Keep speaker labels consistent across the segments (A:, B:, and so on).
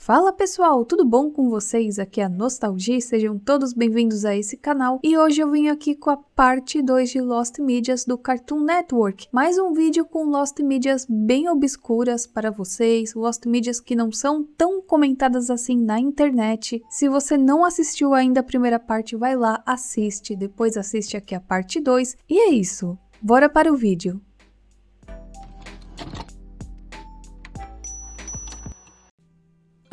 A: Fala pessoal, tudo bom com vocês? Aqui é a Nostalgia, sejam todos bem-vindos a esse canal e hoje eu vim aqui com a parte 2 de Lost Medias do Cartoon Network. Mais um vídeo com Lost Medias bem obscuras para vocês, Lost Medias que não são tão comentadas assim na internet. Se você não assistiu ainda a primeira parte, vai lá, assiste, depois assiste aqui a parte 2 e é isso, bora para o vídeo.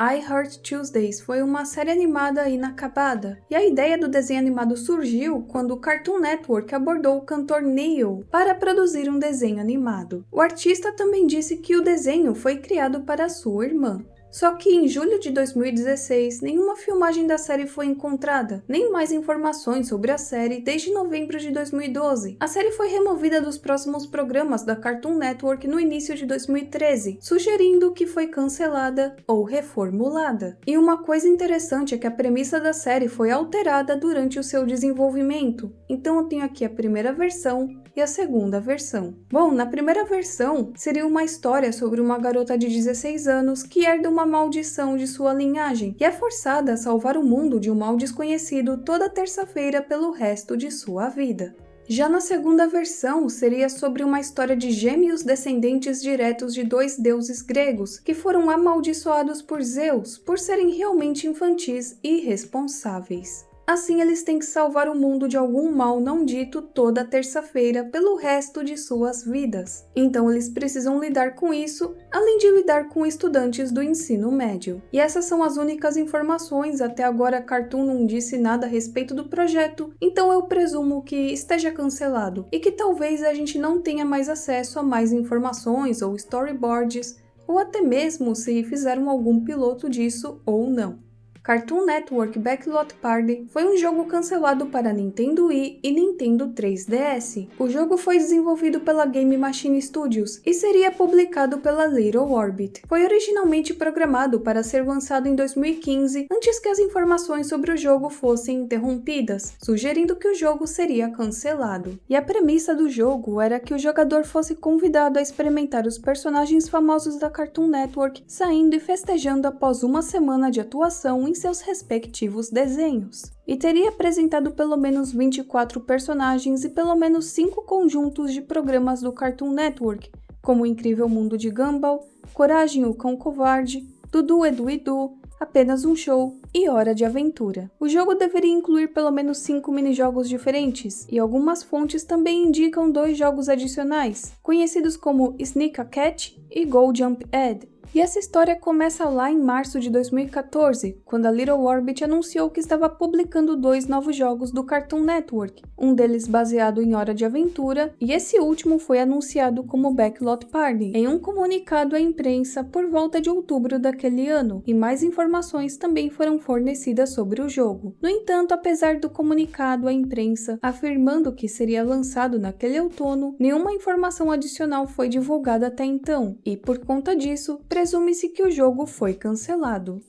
A: I Heart Tuesdays foi uma série animada inacabada, e a ideia do desenho animado surgiu quando o Cartoon Network abordou o cantor Neil para produzir um desenho animado. O artista também disse que o desenho foi criado para sua irmã. Só que em julho de 2016, nenhuma filmagem da série foi encontrada, nem mais informações sobre a série desde novembro de 2012. A série foi removida dos próximos programas da Cartoon Network no início de 2013, sugerindo que foi cancelada ou reformulada. E uma coisa interessante é que a premissa da série foi alterada durante o seu desenvolvimento. Então eu tenho aqui a primeira versão e a segunda versão. Bom, na primeira versão, seria uma história sobre uma garota de 16 anos que herda uma maldição de sua linhagem e é forçada a salvar o mundo de um mal desconhecido toda terça-feira pelo resto de sua vida. Já na segunda versão, seria sobre uma história de gêmeos descendentes diretos de dois deuses gregos que foram amaldiçoados por Zeus por serem realmente infantis e irresponsáveis. Assim, eles têm que salvar o mundo de algum mal não dito toda terça-feira pelo resto de suas vidas. Então, eles precisam lidar com isso, além de lidar com estudantes do ensino médio. E essas são as únicas informações. Até agora, a Cartoon não disse nada a respeito do projeto, então eu presumo que esteja cancelado e que talvez a gente não tenha mais acesso a mais informações ou storyboards, ou até mesmo se fizeram algum piloto disso ou não. Cartoon Network Backlot Party foi um jogo cancelado para Nintendo Wii e Nintendo 3DS. O jogo foi desenvolvido pela Game Machine Studios e seria publicado pela Little Orbit. Foi originalmente programado para ser lançado em 2015, antes que as informações sobre o jogo fossem interrompidas, sugerindo que o jogo seria cancelado. E a premissa do jogo era que o jogador fosse convidado a experimentar os personagens famosos da Cartoon Network, saindo e festejando após uma semana de atuação em seus respectivos desenhos. E teria apresentado pelo menos 24 personagens e pelo menos 5 conjuntos de programas do Cartoon Network, como O Incrível Mundo de Gumball, Coragem, o Cão Covarde, Dudu Edu Edu, Apenas um Show e Hora de Aventura. O jogo deveria incluir pelo menos 5 minijogos diferentes, e algumas fontes também indicam 2 jogos adicionais, conhecidos como Sneak a Cat e Go Jump Ed. E essa história começa lá em março de 2014, quando a Little Orbit anunciou que estava publicando 2 novos jogos do Cartoon Network, um deles baseado em Hora de Aventura, e esse último foi anunciado como Backlot Party, em um comunicado à imprensa por volta de outubro daquele ano, e mais informações também foram fornecidas sobre o jogo. No entanto, apesar do comunicado à imprensa afirmando que seria lançado naquele outono, nenhuma informação adicional foi divulgada até então, e por conta disso, presume-se que o jogo foi cancelado.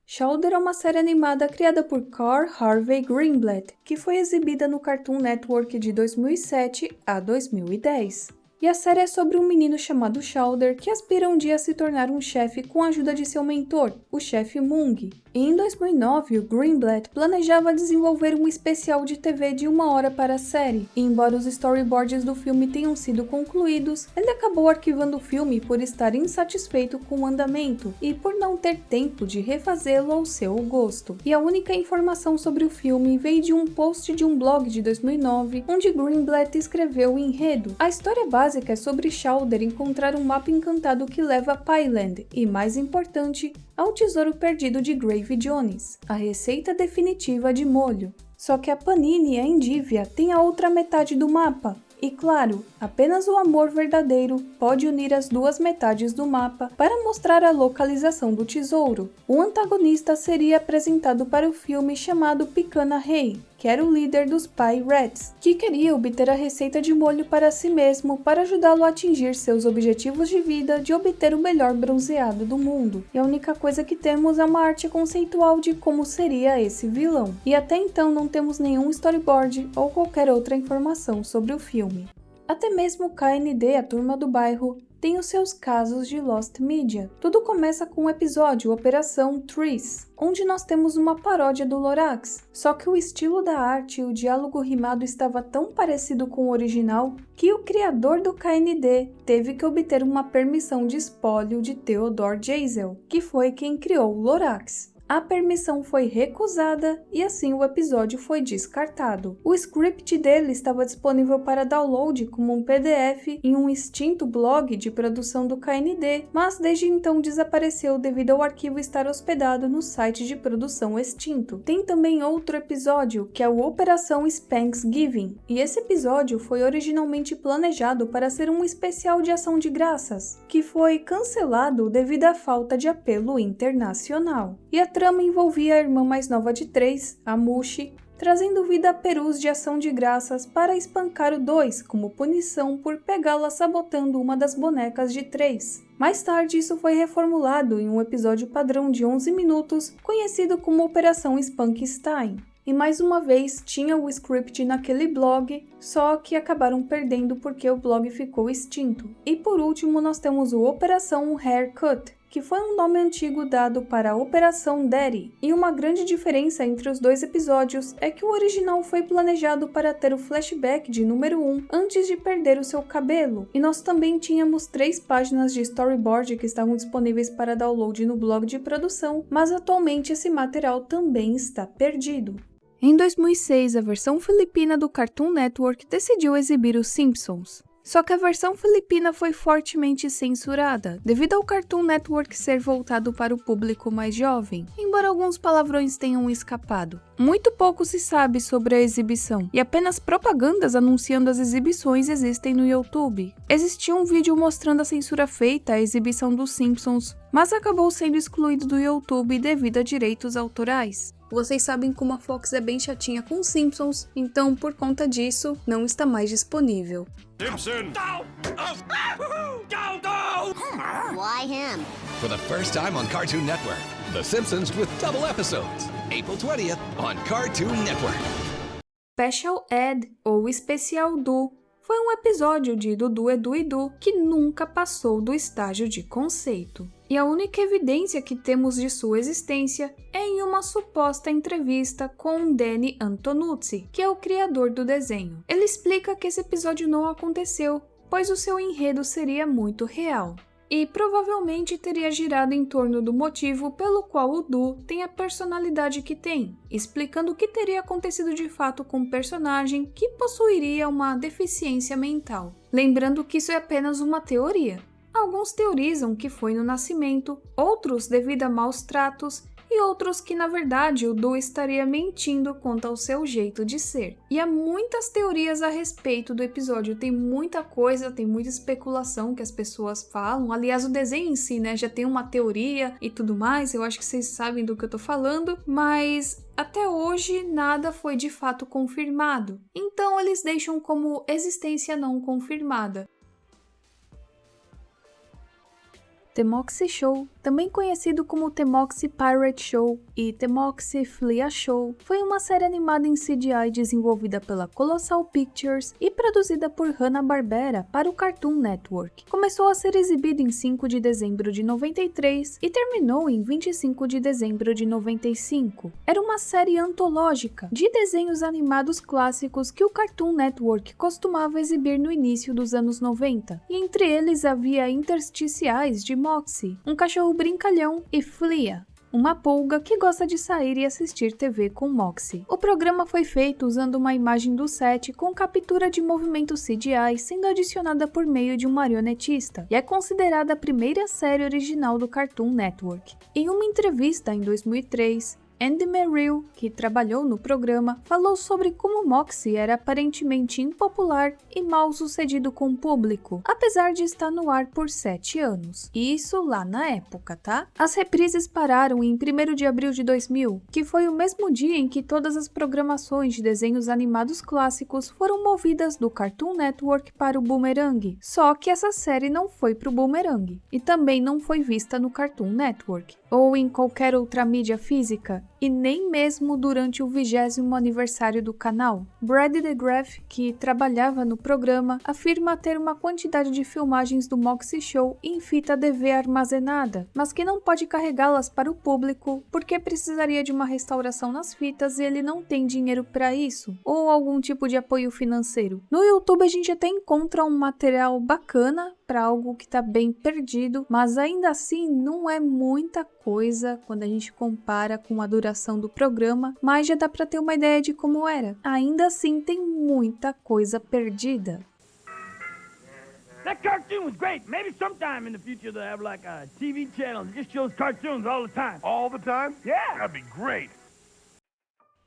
A: Chowder é uma série animada criada por Carl Harvey Greenblatt, que foi exibida no Cartoon Network de 2007 a 2010. E a série é sobre um menino chamado Chowder que aspira um dia a se tornar um chefe com a ajuda de seu mentor, o chefe Mung. E em 2009, o Greenblatt planejava desenvolver um especial de TV de 1 hora para a série, e embora os storyboards do filme tenham sido concluídos, ele acabou arquivando o filme por estar insatisfeito com o andamento e por não ter tempo de refazê-lo ao seu gosto. E a única informação sobre o filme veio de um post de um blog de 2009, onde Greenblatt escreveu o enredo. A história básica é sobre Chowder encontrar um mapa encantado que leva a Pyland e, mais importante, ao tesouro perdido de Gravy Jones, a receita definitiva de molho. Só que a Panini e a Endivia têm a outra metade do mapa. E claro, apenas o amor verdadeiro pode unir as duas metades do mapa para mostrar a localização do tesouro. O antagonista seria apresentado para o filme chamado Picana Rei, que era o líder dos Pirates, que queria obter a receita de molho para si mesmo para ajudá-lo a atingir seus objetivos de vida de obter o melhor bronzeado do mundo. E a única coisa que temos é uma arte conceitual de como seria esse vilão. E até então não temos nenhum storyboard ou qualquer outra informação sobre o filme. Até mesmo KND, a turma do bairro, tem os seus casos de Lost Media. Tudo começa com o episódio Operação Trees, onde nós temos uma paródia do Lorax, só que o estilo da arte e o diálogo rimado estava tão parecido com o original que o criador do KND teve que obter uma permissão de espólio de Theodore Geisel, que foi quem criou o Lorax. A permissão foi recusada e assim o episódio foi descartado. O script dele estava disponível para download como um PDF em um extinto blog de produção do KND, mas desde então desapareceu devido ao arquivo estar hospedado no site de produção extinto. Tem também outro episódio, que é o Operação Thanksgiving, e esse episódio foi originalmente planejado para ser um especial de ação de graças, que foi cancelado devido à falta de apelo internacional. E a trama envolvia a irmã mais nova de 3, a Mushi, trazendo vida a perus de ação de graças para espancar o 2 como punição por pegá-la sabotando uma das bonecas de 3. Mais tarde isso foi reformulado em um episódio padrão de 11 minutos, conhecido como Operação Spunkenstein. E mais uma vez tinha o script naquele blog, só que acabaram perdendo porque o blog ficou extinto. E por último nós temos o Operação Haircut, que foi um nome antigo dado para a Operação Daddy, e uma grande diferença entre os dois episódios é que o original foi planejado para ter o flashback de número 1 antes de perder o seu cabelo, e nós também tínhamos 3 páginas de storyboard que estavam disponíveis para download no blog de produção, mas atualmente esse material também está perdido. Em 2006, a versão filipina do Cartoon Network decidiu exibir os Simpsons. Só que a versão filipina foi fortemente censurada, devido ao Cartoon Network ser voltado para o público mais jovem, embora alguns palavrões tenham escapado. Muito pouco se sabe sobre a exibição, e apenas propagandas anunciando as exibições existem no YouTube. Existia um vídeo mostrando a censura feita à exibição dos Simpsons, mas acabou sendo excluído do YouTube devido a direitos autorais. Vocês sabem como a Fox é bem chatinha com os Simpsons, então por conta disso, não está mais disponível.
B: Simpson! Why him? For the first time on Cartoon Network, The Simpsons with double episodes. April 20th on Cartoon Network.
A: Special Ed, ou Especial Du, foi um episódio de Dudu Edu Edu que nunca passou do estágio de conceito. E a única evidência que temos de sua existência é em uma suposta entrevista com Danny Antonucci, que é o criador do desenho. Ele explica que esse episódio não aconteceu, pois o seu enredo seria muito real. E provavelmente teria girado em torno do motivo pelo qual o Du tem a personalidade que tem, explicando o que teria acontecido de fato com o personagem que possuiria uma deficiência mental. Lembrando que isso é apenas uma teoria. Alguns teorizam que foi no nascimento, outros devido a maus tratos e outros que na verdade o Du estaria mentindo quanto ao seu jeito de ser. E há muitas teorias a respeito do episódio, tem muita coisa, tem muita especulação que as pessoas falam. Aliás, o desenho em si, né, já tem uma teoria e tudo mais, eu acho que vocês sabem do que eu tô falando, mas até hoje nada foi de fato confirmado. Então eles deixam como existência não confirmada. The Moxie Show, também conhecido como The Moxie Pirate Show e The Moxie Flea Show, foi uma série animada em CGI desenvolvida pela Colossal Pictures e produzida por Hanna-Barbera para o Cartoon Network. Começou a ser exibido em 5 de dezembro de 93 e terminou em 25 de dezembro de 95. Era uma série antológica de desenhos animados clássicos que o Cartoon Network costumava exibir no início dos anos 90, e entre eles havia intersticiais de Moxie, um cachorro brincalhão, e Flea, uma pulga que gosta de sair e assistir TV com Moxie. O programa foi feito usando uma imagem do set com captura de movimento CGI sendo adicionada por meio de um marionetista, e é considerada a primeira série original do Cartoon Network. Em uma entrevista em 2003, Andy Merrill, que trabalhou no programa, falou sobre como Moxie era aparentemente impopular e mal sucedido com o público, apesar de estar no ar por 7 anos. E isso lá na época, tá? As reprises pararam em 1º de abril de 2000, que foi o mesmo dia em que todas as programações de desenhos animados clássicos foram movidas do Cartoon Network para o Boomerang. Só que essa série não foi pro Boomerang, e também não foi vista no Cartoon Network, ou em qualquer outra mídia física. e nem mesmo durante o 20º aniversário do canal. Brad DeGraff, que trabalhava no programa, afirma ter uma quantidade de filmagens do Moxie Show em fita DV armazenada, mas que não pode carregá-las para o público porque precisaria de uma restauração nas fitas e ele não tem dinheiro para isso, ou algum tipo de apoio financeiro. No YouTube a gente até encontra um material bacana para algo que está bem perdido, mas ainda assim não é muita coisa quando a gente compara com a duração do programa, mas já dá para ter uma ideia de como era. Ainda assim tem muita coisa perdida.
C: That cartoon was great. Maybe sometime in the future they'll have like a TV channel that just shows cartoons all the time.
D: All the time?
C: Yeah.
D: That'd be great.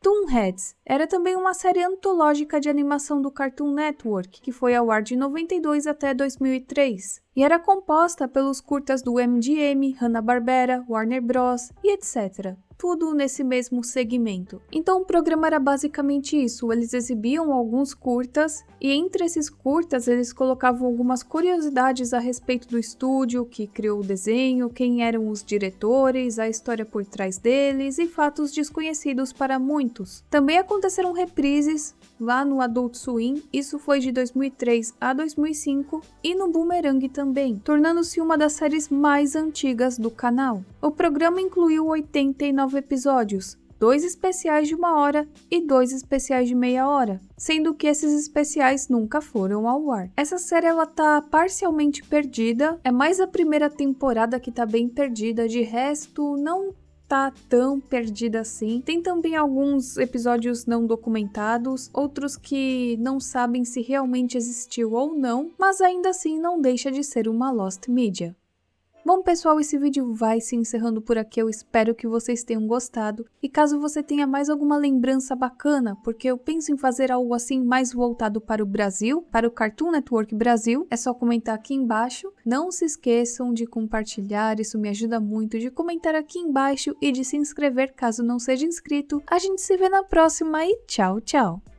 A: Toonheads era também uma série antológica de animação do Cartoon Network, que foi ao ar de 92 até 2003, e era composta pelos curtas do MGM, Hanna-Barbera, Warner Bros. E etc. Tudo nesse mesmo segmento. Então o programa era basicamente isso, eles exibiam alguns curtas, e entre esses curtas eles colocavam algumas curiosidades a respeito do estúdio que criou o desenho, quem eram os diretores, a história por trás deles e fatos desconhecidos para muitos. Também aconteceram reprises lá no Adult Swim, isso foi de 2003 a 2005, e no Boomerang também, tornando-se uma das séries mais antigas do canal. O programa incluiu 89 episódios, 2 especiais de 1 hora e 2 especiais de meia hora, sendo que esses especiais nunca foram ao ar. Essa série ela tá parcialmente perdida, é mais a primeira temporada que tá bem perdida, de resto não tá tão perdida assim. Tem também alguns episódios não documentados, outros que não sabem se realmente existiu ou não, mas ainda assim não deixa de ser uma lost media. Bom pessoal, esse vídeo vai se encerrando por aqui, eu espero que vocês tenham gostado, e caso você tenha mais alguma lembrança bacana, porque eu penso em fazer algo assim mais voltado para o Brasil, para o Cartoon Network Brasil, é só comentar aqui embaixo. Não se esqueçam de compartilhar, isso me ajuda muito, de comentar aqui embaixo e de se inscrever caso não seja inscrito. A gente se vê na próxima e tchau, tchau!